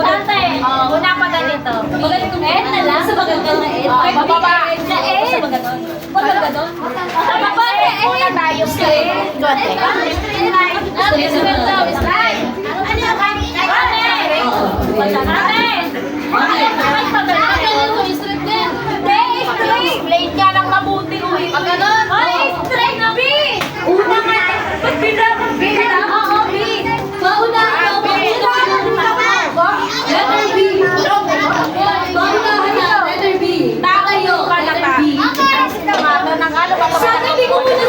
Ate, una pa ganito. Ed na lang. Sa maganda na ed. Bababa. Na ed. Sa maganda. Maganda doon. Tama ba? Una tayo sa ed. Ate, slide. Ano yung kami? Ate! Ate! Explain ka lang mabuti. Pag ganon. Straight na B. Una nga. Pag binabang B. Oo, B. Maunahan na. Letter B. Maunahan na. Letter B. Tayo. Letter B. Sana hindi ko muna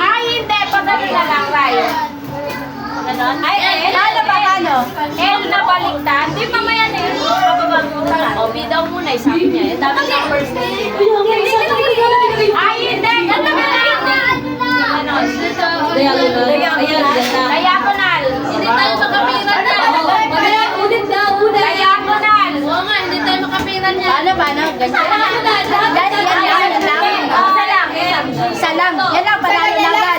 ay, hindi. Padali na lang, Ray. Ay, lalo pa paano? L na baliktad. Di mamaya na yun. O, B daw muna. Sabi niya. Dapat na first name. Ay, hindi. Ganda ka na rin. Diagonal. Hindi tayo makapiran na. Ulit na, ulit. Diagonal. Oo nga, hindi tayo makapiran niya. Paano? Ganyan. Isa lang. Yan lang, panalo lang agad.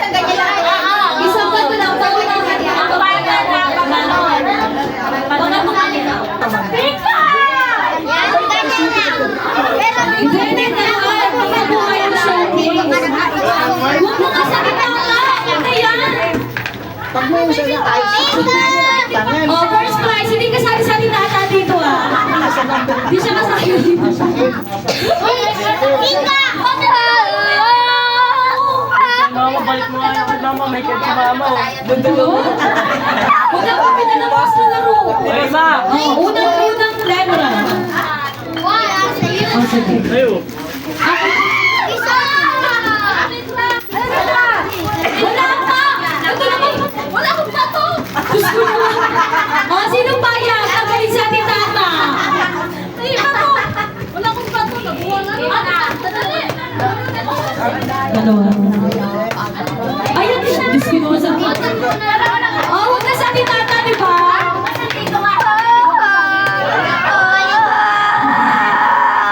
Isang bato lang. Pika! Hindi na. Huwag mo ka sa kitang Pag mo yung sa'yo, ay oh, first prize, hindi ka sali-sali nata dito Hindi siya kasali dito. Pika! Mama, balik mo nga yung mama, may kaya si mama. Huwag na kami na labas na laro. Ay, ma! Unang lemra. Oh, sige. Ayo. Wala akong bato! Diyos ko naman! Oh, sinong bayan? Tanggalin sa ating tata! Ay, bato! Wala akong bato! Nabuwang na! Dali! Dalawa. Ayun siya! Diyos ko naman sa ating. Oh, huwag na sa ating tata, di ba?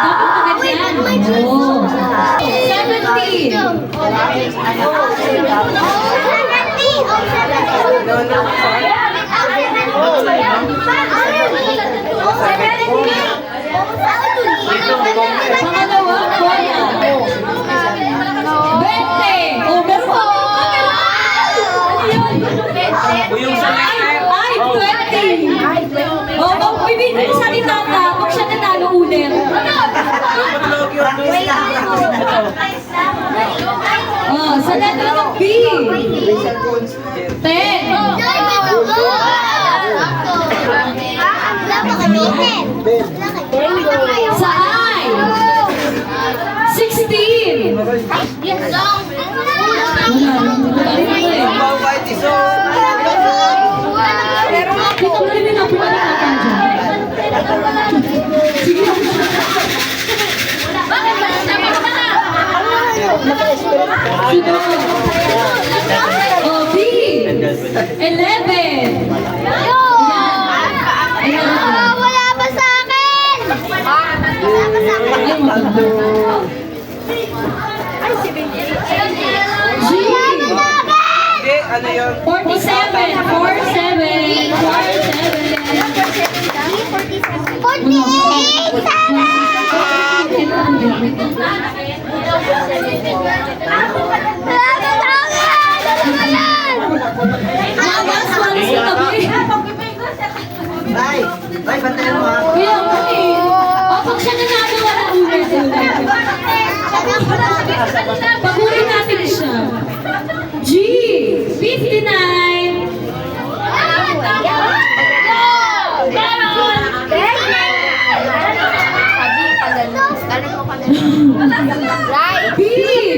Dapat magandyan. Oh. 70. Pangalawa, Koya. 20. Oh, meron pa. Ano yun? Ay, 20. Oh, kung bibigyan mo sa ating tata, kung siya nanalo ulit. Oh, sa letra ng B. 10. Sa I. 16. Dito mo rin ang pinagkakatan dyan. Sige. Oh, B. 11. Wala pa sa akin! Wala pa sa akin! G. Ano yun? 47. 47. 48! Sana! Ay, bantayan mo ha. Kuya, okay. Pag siya nanalo, wala ulit. Pagurin natin siya. G. 59. B.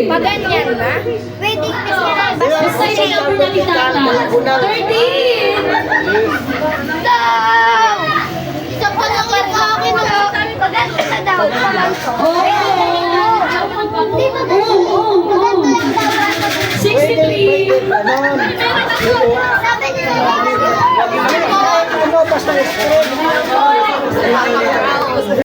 Paganyan ba? Pwede kasi Basta yung number na ni Tata. 13. daw! Isa pa lang yung akin na paganyan na daw. Oh. Di ba ganun? 63. Sabi nila, Ano, basta